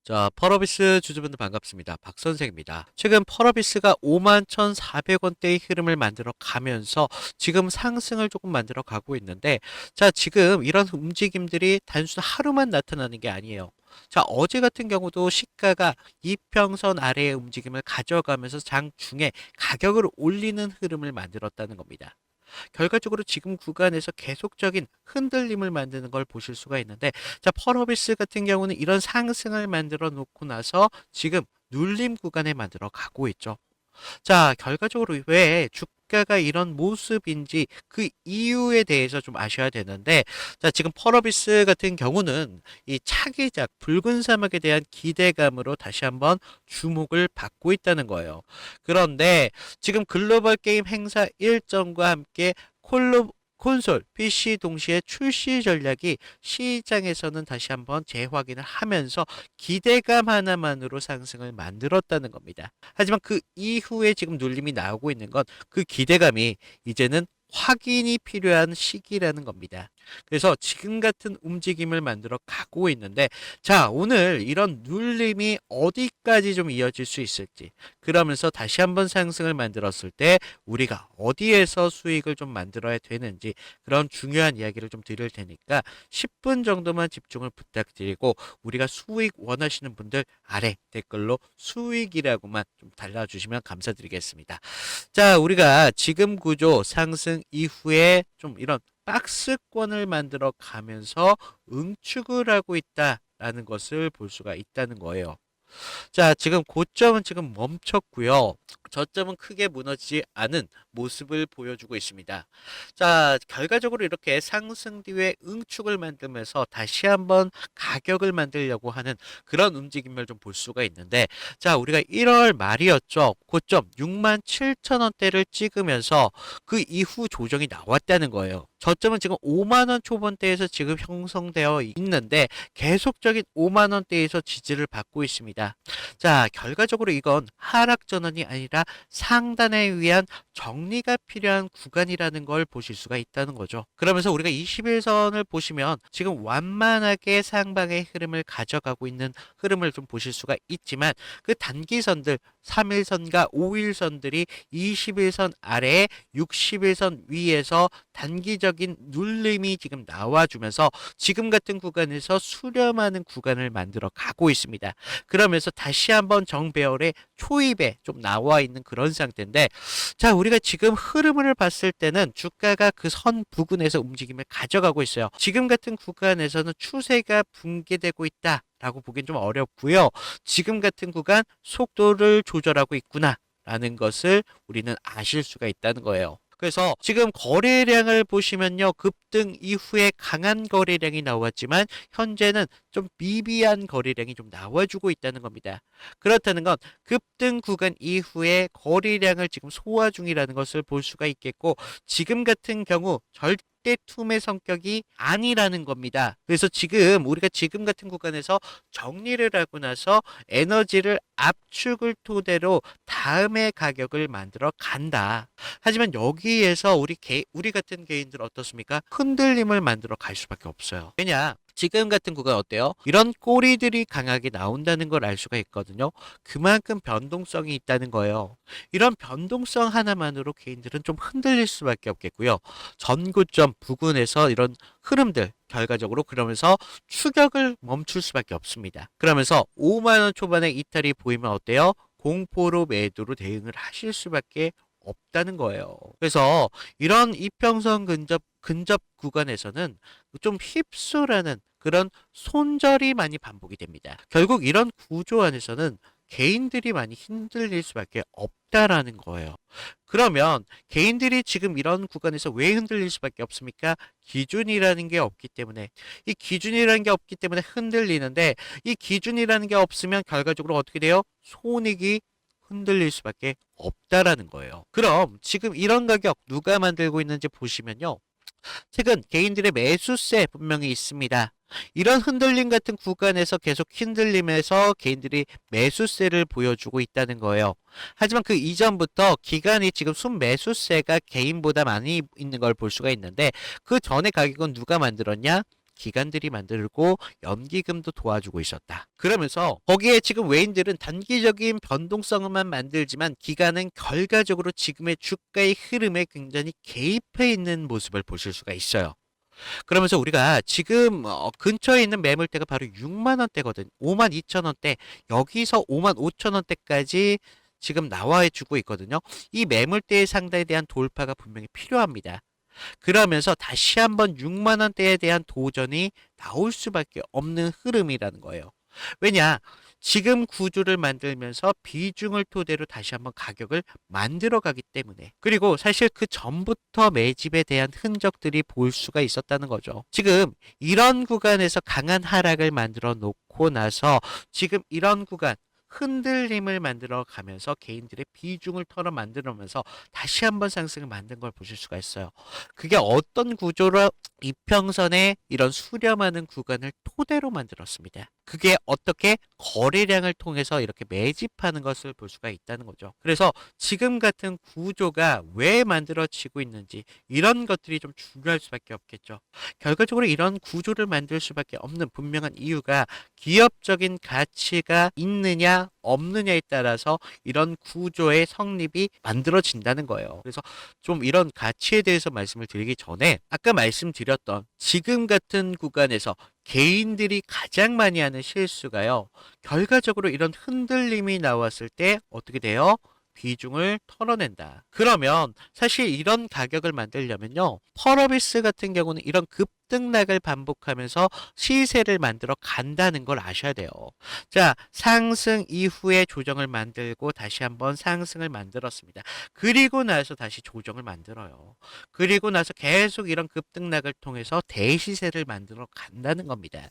자, 펄어비스 주주분들 반갑습니다. 박 선생입니다. 최근 펄어비스가 51,400원대의 흐름을 만들어 가면서 지금 상승을 조금 만들어 가고 있는데, 자, 지금 이런 움직임들이 단순 하루만 나타나는 게 아니에요. 자, 어제 같은 경우도 시가가 이평선 아래의 움직임을 가져가면서 장중에 가격을 올리는 흐름을 만들었다는 겁니다. 결과적으로 지금 구간에서 계속적인 흔들림을 만드는 걸 보실 수가 있는데, 자, 펄어비스 같은 경우는 이런 상승을 만들어 놓고 나서 지금 눌림 구간에 만들어 가고 있죠. 자, 결과적으로 왜 주가가 이런 모습인지 그 이유에 대해서 좀 아셔야 되는데, 자, 지금 펄어비스 같은 경우는 이 차기작 붉은 사막에 대한 기대감으로 다시 한번 주목을 받고 있다는 거예요. 그런데 지금 글로벌 게임 행사 일정과 함께 콘솔, PC 동시에 출시 전략이 시장에서는 다시 한번 재확인을 하면서 기대감 하나만으로 상승을 만들었다는 겁니다. 하지만 그 이후에 지금 눌림이 나오고 있는 건 그 기대감이 이제는 확인이 필요한 시기라는 겁니다. 그래서 지금 같은 움직임을 만들어 가고 있는데, 자, 오늘 이런 눌림이 어디까지 좀 이어질 수 있을지, 그러면서 다시 한번 상승을 만들었을 때 우리가 어디에서 수익을 좀 만들어야 되는지, 그런 중요한 이야기를 좀 드릴 테니까 10분 정도만 집중을 부탁드리고, 우리가 수익 원하시는 분들 아래 댓글로 수익이라고만 좀 달아주시면 감사드리겠습니다. 자, 우리가 지금 구조 상승 이후에 좀 이런 박스권을 만들어 가면서 응축을 하고 있다라는 것을 볼 수가 있다는 거예요. 자, 지금 고점은 지금 멈췄고요. 저점은 크게 무너지지 않은 모습을 보여주고 있습니다. 자, 결과적으로 이렇게 상승 뒤에 응축을 만들면서 다시 한번 가격을 만들려고 하는 그런 움직임을 좀 볼 수가 있는데, 자, 우리가 1월 말이었죠. 고점 67,000원대를 찍으면서 그 이후 조정이 나왔다는 거예요. 저점은 지금 5만 원 초반대에서 지금 형성되어 있는데 계속적인 5만 원대에서 지지를 받고 있습니다. 자, 결과적으로 이건 하락 전환이 아니라 상단에 위한 정리가 필요한 구간이라는 걸 보실 수가 있다는 거죠. 그러면서 우리가 21선을 보시면 지금 완만하게 상방의 흐름을 가져가고 있는 흐름을 좀 보실 수가 있지만, 그 단기선들 3일선과 5일선들이 21선 아래에 61선 위에서 단기적인 눌림이 지금 나와주면서 지금 같은 구간에서 수렴하는 구간을 만들어 가고 있습니다. 그러면서 다시 한번 정배열의 초입에 좀 나와 있는 그런 상태인데, 자, 우리가 지금 흐름을 봤을 때는 주가가 그 선 부근에서 움직임을 가져가고 있어요. 지금 같은 구간에서는 추세가 붕괴되고 있다 라고 보기엔 좀 어렵고요. 지금 같은 구간 속도를 조절하고 있구나 라는 것을 우리는 아실 수가 있다는 거예요. 그래서 지금 거래량을 보시면요, 급등 이후에 강한 거래량이 나왔지만 현재는 좀 미비한 거래량이 좀 나와주고 있다는 겁니다. 그렇다는 건 급등 구간 이후에 거래량을 지금 소화 중이라는 것을 볼 수가 있겠고, 지금 같은 경우 절대 투매 성격이 아니라는 겁니다. 그래서 지금 우리가 지금 같은 구간에서 정리를 하고 나서 에너지를 압축을 토대로 다음의 가격을 만들어 간다. 하지만 여기에서 우리 같은 개인들 어떻습니까? 흔들림을 만들어 갈 수밖에 없어요. 왜냐? 지금 같은 구간 어때요? 이런 꼬리들이 강하게 나온다는 걸 알 수가 있거든요. 그만큼 변동성이 있다는 거예요. 이런 변동성 하나만으로 개인들은 좀 흔들릴 수밖에 없겠고요. 전고점 부근에서 이런 흐름들 결과적으로 그러면서 추격을 멈출 수밖에 없습니다. 그러면서 5만 원 초반의 이탈이 보이면 어때요? 공포로 매도로 대응을 하실 수밖에 없다는 거예요. 그래서 이런 이평선 근접 구간에서는 좀 휩쓸라는 그런 손절이 많이 반복이 됩니다. 결국 이런 구조 안에서는 개인들이 많이 흔들릴 수밖에 없다라는 거예요. 그러면 개인들이 지금 이런 구간에서 왜 흔들릴 수밖에 없습니까? 기준이라는 게 없기 때문에. 이 기준이라는 게 없기 때문에 흔들리는데, 이 기준이라는 게 없으면 결과적으로 어떻게 돼요? 손익이 흔들릴 수밖에 없다라는 거예요. 그럼 지금 이런 가격 누가 만들고 있는지 보시면요, 최근 개인들의 매수세 분명히 있습니다. 이런 흔들림 같은 구간에서 계속 흔들림에서 개인들이 매수세를 보여주고 있다는 거예요. 하지만 그 이전부터 기간이 지금 순매수세가 개인보다 많이 있는 걸 볼 수가 있는데, 그 전에 가격은 누가 만들었냐? 기관들이 만들고 연기금도 도와주고 있었다. 그러면서 거기에 지금 외인들은 단기적인 변동성만 만들지만 기관은 결과적으로 지금의 주가의 흐름에 굉장히 개입해 있는 모습을 보실 수가 있어요. 그러면서 우리가 지금 근처에 있는 매물대가 바로 6만 원대거든. 5만 2천 원대. 여기서 5만 5천 원대까지 지금 나와 주고 있거든요. 이 매물대의 상단에 대한 돌파가 분명히 필요합니다. 그러면서 다시 한번 6만 원대에 대한 도전이 나올 수밖에 없는 흐름이라는 거예요. 왜냐? 지금 구조를 만들면서 비중을 토대로 다시 한번 가격을 만들어 가기 때문에. 그리고 사실 그 전부터 매집에 대한 흔적들이 볼 수가 있었다는 거죠. 지금 이런 구간에서 강한 하락을 만들어 놓고 나서 지금 이런 구간 흔들림을 만들어 가면서 개인들의 비중을 털어 만들면서 다시 한번 상승을 만든 걸 보실 수가 있어요. 그게 어떤 구조로 이평선의 이런 수렴하는 구간을 토대로 만들었습니다. 그게 어떻게 거래량을 통해서 이렇게 매집하는 것을 볼 수가 있다는 거죠. 그래서 지금 같은 구조가 왜 만들어지고 있는지 이런 것들이 좀 중요할 수밖에 없겠죠. 결과적으로 이런 구조를 만들 수밖에 없는 분명한 이유가 기업적인 가치가 있느냐 없느냐에 따라서 이런 구조의 성립이 만들어진다는 거예요. 그래서 좀 이런 가치에 대해서 말씀을 드리기 전에 아까 말씀드렸던 지금 같은 구간에서 개인들이 가장 많이 하는 실수가요. 결과적으로 이런 흔들림이 나왔을 때 어떻게 돼요? 비중을 털어낸다. 그러면 사실 이런 가격을 만들려면요. 펄어비스 같은 경우는 이런 급등락을 반복하면서 시세를 만들어 간다는 걸 아셔야 돼요. 자, 상승 이후에 조정을 만들고 다시 한번 상승을 만들었습니다. 그리고 나서 다시 조정을 만들어요. 그리고 나서 계속 이런 급등락을 통해서 대시세를 만들어 간다는 겁니다.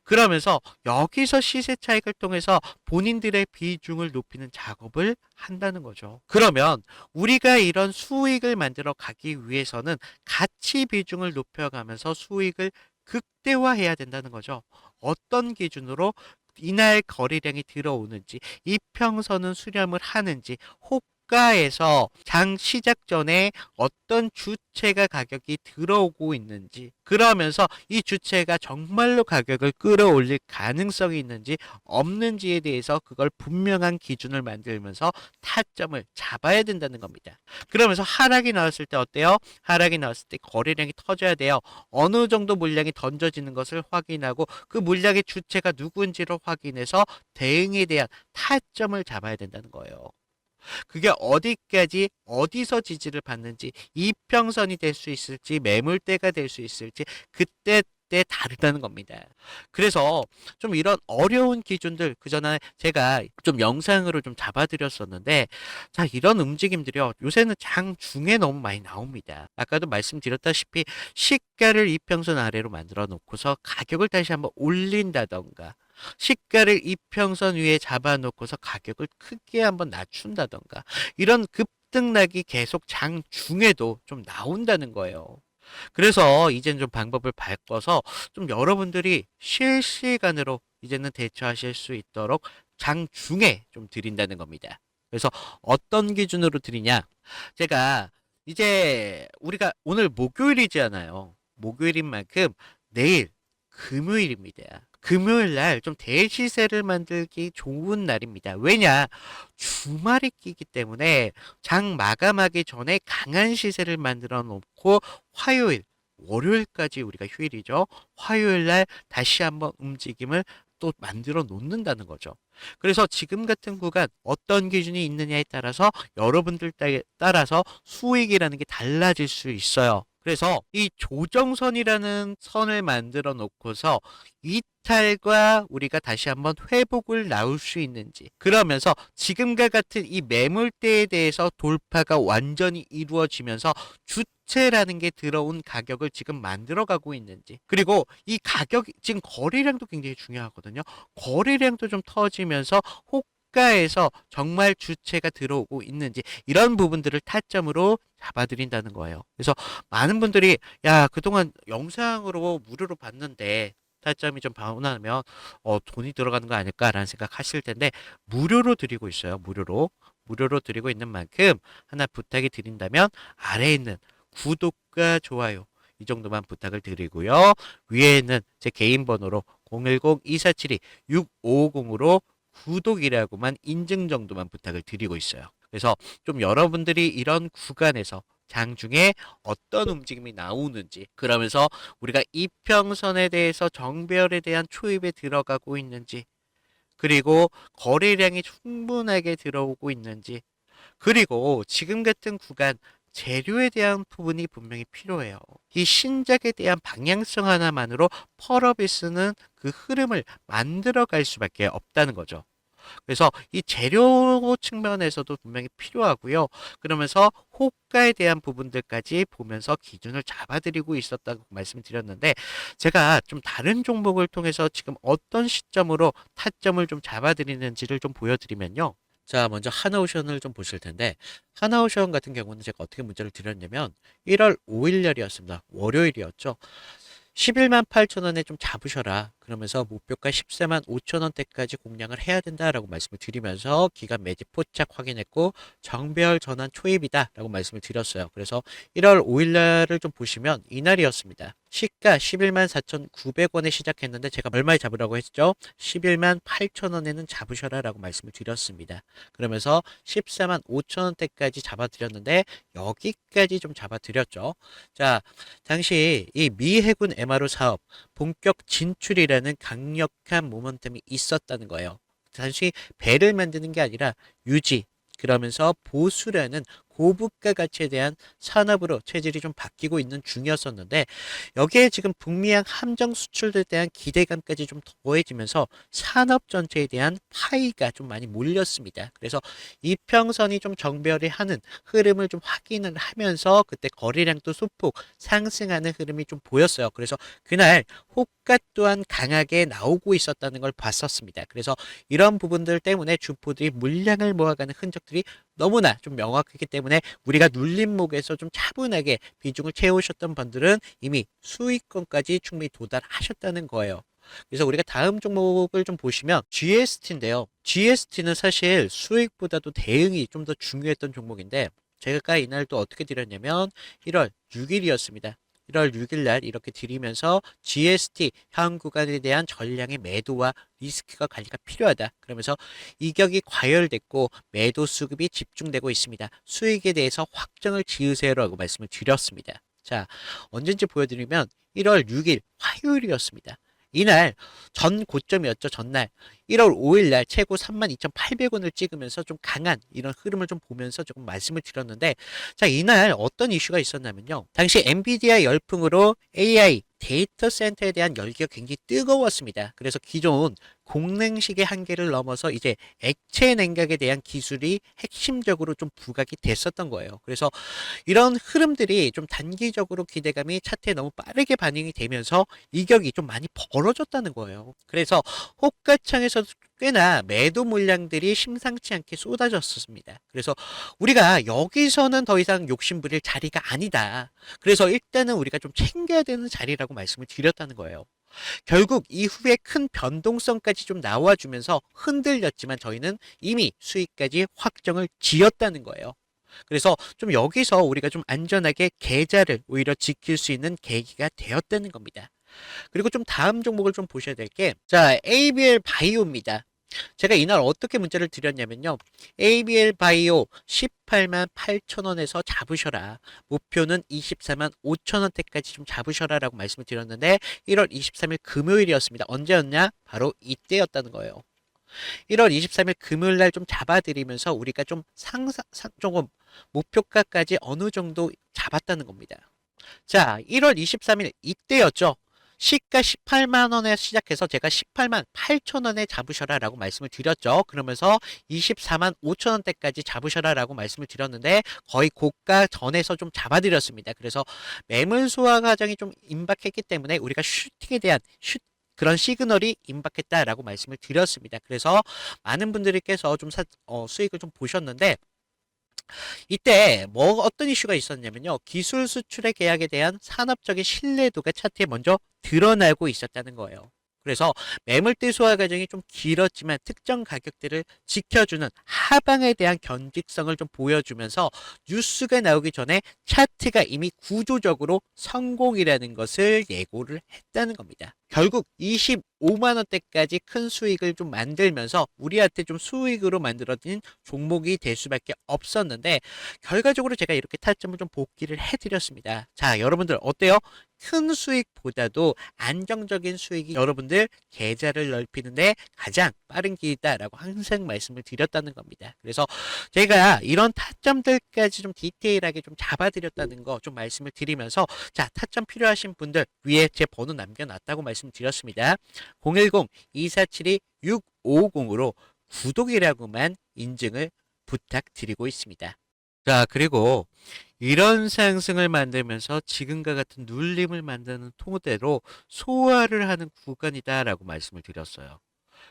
그러면서 여기서 시세 차익을 통해서 본인들의 비중을 높이는 작업을 한다는 거죠. 그러면 우리가 이런 수익을 만들어 가기 위해서는 가치 비중을 높여가면서 수익을 극대화해야 된다는 거죠. 어떤 기준으로 이날 거래량이 들어오는지, 이평선은 수렴을 하는지, 호가에서 장 시작 전에 어떤 주체가 가격이 들어오고 있는지, 그러면서 이 주체가 정말로 가격을 끌어올릴 가능성이 있는지 없는지에 대해서 그걸 분명한 기준을 만들면서 타점을 잡아야 된다는 겁니다. 그러면서 하락이 나왔을 때 어때요? 하락이 나왔을 때 거래량이 터져야 돼요. 어느 정도 물량이 던져지는 것을 확인하고 그 물량의 주체가 누구인지를 확인해서 대응에 대한 타점을 잡아야 된다는 거예요. 그게 어디까지 어디서 지지를 받는지 이평선이 될 수 있을지 매물대가 될 수 있을지 그때 때 다르다는 겁니다. 그래서 좀 이런 어려운 기준들 그전에 제가 좀 영상으로 좀 잡아드렸었는데 자 이런 움직임들이요 요새는 장중에 너무 많이 나옵니다. 아까도 말씀드렸다시피 시가를 이평선 아래로 만들어 놓고서 가격을 다시 한번 올린다던가 시가를 이평선 위에 잡아놓고서 가격을 크게 한번 낮춘다던가 이런 급등락이 계속 장중에도 좀 나온다는 거예요. 그래서 이제는 좀 방법을 바꿔서 좀 여러분들이 실시간으로 이제는 대처하실 수 있도록 장중에 좀 드린다는 겁니다. 그래서 어떤 기준으로 드리냐? 제가 이제 우리가 오늘 목요일이잖아요. 목요일인 만큼 내일 금요일입니다. 금요일 날 좀 대시세를 만들기 좋은 날입니다. 왜냐? 주말이 끼기 때문에 장 마감하기 전에 강한 시세를 만들어 놓고 화요일, 월요일까지 우리가 휴일이죠. 화요일 날 다시 한번 움직임을 또 만들어 놓는다는 거죠. 그래서 지금 같은 구간 어떤 기준이 있느냐에 따라서 여러분들 따라서 수익이라는 게 달라질 수 있어요. 그래서 이 조정선이라는 선을 만들어 놓고서 이탈과 우리가 다시 한번 회복을 나올 수 있는지 그러면서 지금과 같은 이 매물대에 대해서 돌파가 완전히 이루어지면서 주체라는 게 들어온 가격을 지금 만들어 가고 있는지 그리고 이 가격 지금 거래량도 굉장히 중요하거든요. 거래량도 좀 터지면서 호가에서 정말 주체가 들어오고 있는지 이런 부분들을 타점으로 잡아드린다는 거예요. 그래서 많은 분들이 야 그동안 영상으로 무료로 봤는데 타점이 좀 변하면 돈이 들어가는 거 아닐까라는 생각하실 텐데 무료로 드리고 있어요. 무료로 드리고 있는 만큼 하나 부탁이 드린다면 아래에 있는 구독과 좋아요 이 정도만 부탁을 드리고요. 위에는 제 개인 번호로 010-2472-6550으로 구독이라고만 인증 정도만 부탁을 드리고 있어요. 그래서 좀 여러분들이 이런 구간에서 장중에 어떤 움직임이 나오는지, 그러면서 우리가 이평선에 대해서 정배열에 대한 초입에 들어가고 있는지, 그리고 거래량이 충분하게 들어오고 있는지, 그리고 지금 같은 구간 재료에 대한 부분이 분명히 필요해요. 이 신작에 대한 방향성 하나만으로 펄어비스는 그 흐름을 만들어 갈 수밖에 없다는 거죠. 그래서 이 재료 측면에서도 분명히 필요하고요. 그러면서 호가에 대한 부분들까지 보면서 기준을 잡아드리고 있었다고 말씀드렸는데, 제가 좀 다른 종목을 통해서 지금 어떤 시점으로 타점을 좀 잡아드리는지를 좀 보여드리면요. 자, 먼저 하나오션을 좀 보실 텐데, 하나오션 같은 경우는 제가 어떻게 문자를 드렸냐면 1월 5일 날이었습니다. 월요일이었죠. 11만 8천 원에 좀 잡으셔라. 그러면서 목표가 14만 5천 원대까지 공략을 해야 된다라고 말씀을 드리면서 기간 매집 포착 확인했고 정배열 전환 초입이다라고 말씀을 드렸어요. 그래서 1월 5일 날을 좀 보시면 이날이었습니다. 시가 11만 4,900원에 시작했는데 제가 얼마에 잡으라고 했죠? 11만 8천 원에는 잡으셔라라고 말씀을 드렸습니다. 그러면서 14만 5천 원대까지 잡아드렸는데 여기까지 좀 잡아드렸죠. 자, 당시 이 미 해군 MRO 사업 본격 진출이라는 강력한 모멘텀이 있었다는 거예요. 단순히 배를 만드는 게 아니라 유지, 그러면서 보수라는 고부가 가치에 대한 산업으로 체질이 좀 바뀌고 있는 중이었었는데, 여기에 지금 북미양 함정 수출에 대한 기대감까지 좀 더해지면서 산업 전체에 대한 파이가 좀 많이 몰렸습니다. 그래서 이평선이 좀 정배열이 하는 흐름을 좀 확인을 하면서 그때 거래량도 소폭 상승하는 흐름이 좀 보였어요. 그래서 그날 호가 또한 강하게 나오고 있었다는 걸 봤었습니다. 그래서 이런 부분들 때문에 주포들이 물량을 모아가는 흔적들이 너무나 좀 명확하기 때문에 우리가 눌림목에서 좀 차분하게 비중을 채우셨던 분들은 이미 수익권까지 충분히 도달하셨다는 거예요. 그래서 우리가 다음 종목을 좀 보시면 GST인데요. GST는 사실 수익보다도 대응이 좀 더 중요했던 종목인데, 제가 이날 또 어떻게 드렸냐면 1월 6일이었습니다. 1월 6일 날 이렇게 드리면서 GST 향후 구간에 대한 전량의 매도와 리스크가 관리가 필요하다. 그러면서 이격이 과열됐고 매도 수급이 집중되고 있습니다. 수익에 대해서 확정을 지으세요라고 말씀을 드렸습니다. 자, 언젠지 보여드리면 1월 6일 화요일이었습니다. 이날 전 고점이었죠. 전날 1월 5일 날 최고 32,800원을 찍으면서 좀 강한 이런 흐름을 좀 보면서 조금 말씀을 드렸는데, 자, 이날 어떤 이슈가 있었냐면요. 당시 엔비디아 열풍으로 AI 데이터 센터에 대한 열기가 굉장히 뜨거웠습니다. 그래서 기존 공랭식의 한계를 넘어서 이제 액체 냉각에 대한 기술이 핵심적으로 좀 부각이 됐었던 거예요. 그래서 이런 흐름들이 좀 단기적으로 기대감이 차트에 너무 빠르게 반영이 되면서 이격이 좀 많이 벌어졌다는 거예요. 그래서 호가창에서 꽤나 매도 물량들이 심상치 않게 쏟아졌습니다. 그래서 우리가 여기서는 더 이상 욕심부릴 자리가 아니다. 그래서 일단은 우리가 좀 챙겨야 되는 자리라고 말씀을 드렸다는 거예요. 결국 이후에 큰 변동성까지 좀 나와주면서 흔들렸지만 저희는 이미 수익까지 확정을 지었다는 거예요. 그래서 좀 여기서 우리가 좀 안전하게 계좌를 오히려 지킬 수 있는 계기가 되었다는 겁니다. 그리고 좀 다음 종목을 좀 보셔야 될 게, 자, ABL 바이오입니다. 제가 이날 어떻게 문자를 드렸냐면요. ABL 바이오 18만 8천 원에서 잡으셔라. 목표는 24만 5천 원대까지 좀 잡으셔라 라고 말씀을 드렸는데 1월 23일 금요일이었습니다. 언제였냐? 바로 이때였다는 거예요. 1월 23일 금요일 날 좀 잡아드리면서 우리가 좀 조금 목표가까지 어느 정도 잡았다는 겁니다. 자, 1월 23일 이때였죠. 시가 18만 원에 시작해서 제가 18만 8천 원에 잡으셔라 라고 말씀을 드렸죠. 그러면서 24만 5천 원대까지 잡으셔라 라고 말씀을 드렸는데 거의 고가 전에서 좀 잡아드렸습니다. 그래서 매물 소화 과정이 좀 임박했기 때문에 우리가 슈팅에 대한 그런 시그널이 임박했다라고 말씀을 드렸습니다. 그래서 많은 분들께서 좀 수익을 좀 보셨는데, 이때 뭐 어떤 이슈가 있었냐면요. 기술 수출의 계약에 대한 산업적인 신뢰도가 차트에 먼저 드러나고 있었다는 거예요. 그래서 매물대 소화 과정이 좀 길었지만 특정 가격대를 지켜주는 하방에 대한 견직성을 좀 보여주면서 뉴스가 나오기 전에 차트가 이미 구조적으로 성공이라는 것을 예고를 했다는 겁니다. 결국 25만 원대까지 큰 수익을 좀 만들면서 우리한테 좀 수익으로 만들어진 종목이 될 수밖에 없었는데, 결과적으로 제가 이렇게 타점을 좀 복귀를 해드렸습니다. 자, 여러분들 어때요? 큰 수익보다도 안정적인 수익이 여러분들 계좌를 넓히는데 가장 빠른 길이다라고 항상 말씀을 드렸다는 겁니다. 그래서 제가 이런 타점들까지 좀 디테일하게 좀 잡아드렸다는 거 좀 말씀을 드리면서, 자, 타점 필요하신 분들 위에 제 번호 남겨놨다고 말씀드렸습니다. 010-2472-6550으로 구독이라고만 인증을 부탁드리고 있습니다. 자, 그리고 이런 상승을 만들면서 지금과 같은 눌림을 만드는 토대로 소화를 하는 구간이다라고 말씀을 드렸어요.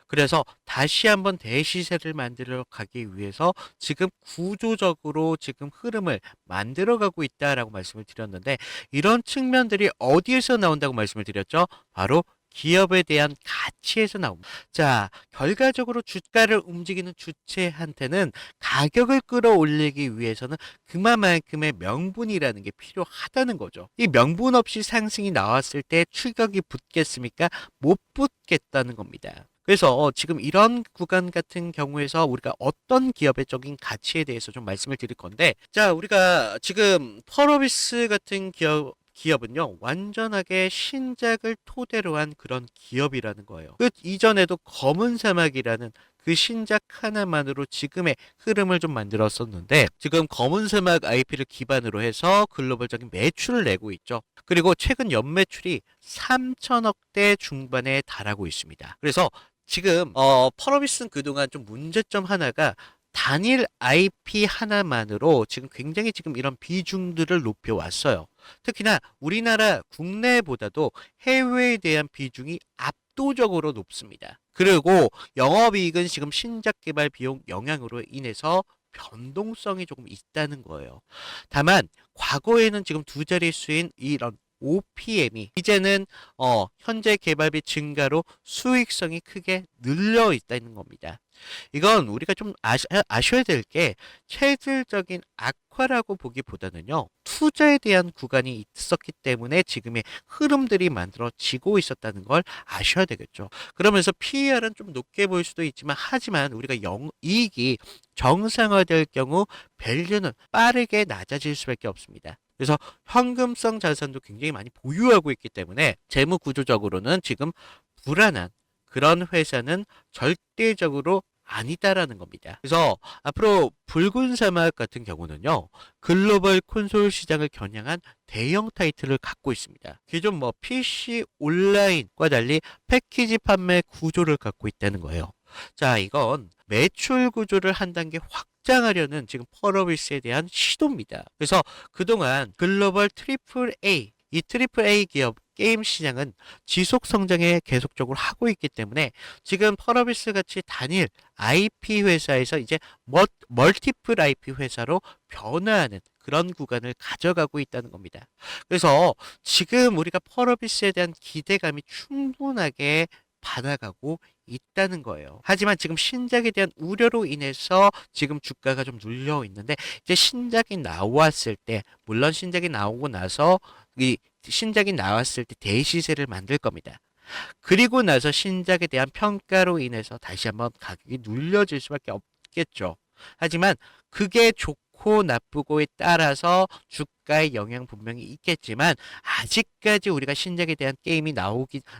그래서 다시 한번 대시세를 만들어 가기 위해서 지금 구조적으로 지금 흐름을 만들어 가고 있다라고 말씀을 드렸는데, 이런 측면들이 어디에서 나온다고 말씀을 드렸죠? 바로 기업에 대한 가치에서 나옵니다. 자, 결과적으로 주가를 움직이는 주체한테는 가격을 끌어올리기 위해서는 그만큼의 명분이라는 게 필요하다는 거죠. 이 명분 없이 상승이 나왔을 때 추격이 붙겠습니까? 못 붙겠다는 겁니다. 그래서 지금 이런 구간 같은 경우에서 우리가 어떤 기업의 적인 가치에 대해서 좀 말씀을 드릴 건데, 자, 우리가 지금 펄어비스 같은 기업은요, 완전하게 신작을 토대로 한 그런 기업이라는 거예요. 그 이전에도 검은 사막이라는 그 신작 하나만으로 지금의 흐름을 좀 만들었었는데, 지금 검은 사막 IP를 기반으로 해서 글로벌적인 매출을 내고 있죠. 그리고 최근 연매출이 3천억대 중반에 달하고 있습니다. 그래서 지금 펄어비스는 그동안 좀 문제점 하나가 단일 IP 하나만으로 지금 굉장히 지금 이런 비중들을 높여왔어요. 특히나 우리나라 국내보다도 해외에 대한 비중이 압도적으로 높습니다. 그리고 영업이익은 지금 신작 개발 비용 영향으로 인해서 변동성이 조금 있다는 거예요. 다만 과거에는 지금 두 자릿수인 이런 OPM이 이제는 현재 개발비 증가로 수익성이 크게 늘려 있다는 겁니다. 이건 우리가 좀 아셔야 될 게, 체질적인 악화라고 보기보다는요, 투자에 대한 구간이 있었기 때문에 지금의 흐름들이 만들어지고 있었다는 걸 아셔야 되겠죠. 그러면서 PER은 좀 높게 보일 수도 있지만, 하지만 우리가 이익이 정상화될 경우 밸류는 빠르게 낮아질 수밖에 없습니다. 그래서 현금성 자산도 굉장히 많이 보유하고 있기 때문에 재무 구조적으로는 지금 불안한 그런 회사는 절대적으로 아니다라는 겁니다. 그래서 앞으로 붉은 사막 같은 경우는요, 글로벌 콘솔 시장을 겨냥한 대형 타이틀을 갖고 있습니다. 기존 PC 온라인과 달리 패키지 판매 구조를 갖고 있다는 거예요. 자, 이건 매출 구조를 한 단계 확장하려는 지금 펄어비스에 대한 시도입니다. 그래서 그동안 글로벌 트리플 A, 이 트리플 A 기업 게임 시장은 지속 성장에 계속적으로 하고 있기 때문에 지금 펄어비스 같이 단일 IP 회사에서 이제 멀티플 IP 회사로 변화하는 그런 구간을 가져가고 있다는 겁니다. 그래서 지금 우리가 펄어비스에 대한 기대감이 충분하게 받아가고 있다는 거예요. 하지만 지금 신작에 대한 우려로 인해서 지금 주가가 좀 눌려 있는데, 이제 신작이 나왔을 때, 물론 신작이 나오고 나서 이 신작이 나왔을 때 대시세를 만들 겁니다. 그리고 나서 신작에 대한 평가로 인해서 다시 한번 가격이 눌려질 수밖에 없겠죠. 하지만 그게 좋고 나쁘고에 따라서 주가에 영향 분명히 있겠지만, 아직까지 우리가 신작에 대한 게임이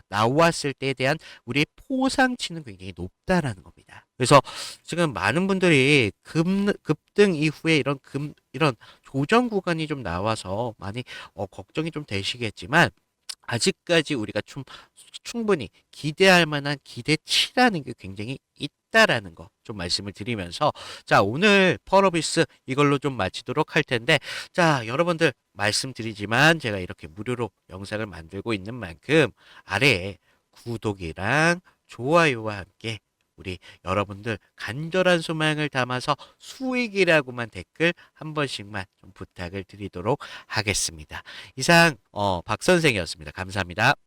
나왔을 때에 대한 우리의 포상치는 굉장히 높다라는 겁니다. 그래서 지금 많은 분들이 급등 이후에 이런 조정 구간이 좀 나와서 많이 걱정이 좀 되시겠지만, 아직까지 우리가 충분히 기대할 만한 기대치라는 게 굉장히 있다라는 거 좀 말씀을 드리면서, 자, 오늘 펄어비스 이걸로 좀 마치도록 할 텐데, 자, 여러분들 말씀드리지만 제가 이렇게 무료로 영상을 만들고 있는 만큼 아래에 구독이랑 좋아요와 함께 우리 여러분들 간절한 소망을 담아서 수익이라고만 댓글 한 번씩만 좀 부탁을 드리도록 하겠습니다. 이상 박 선생이었습니다. 감사합니다.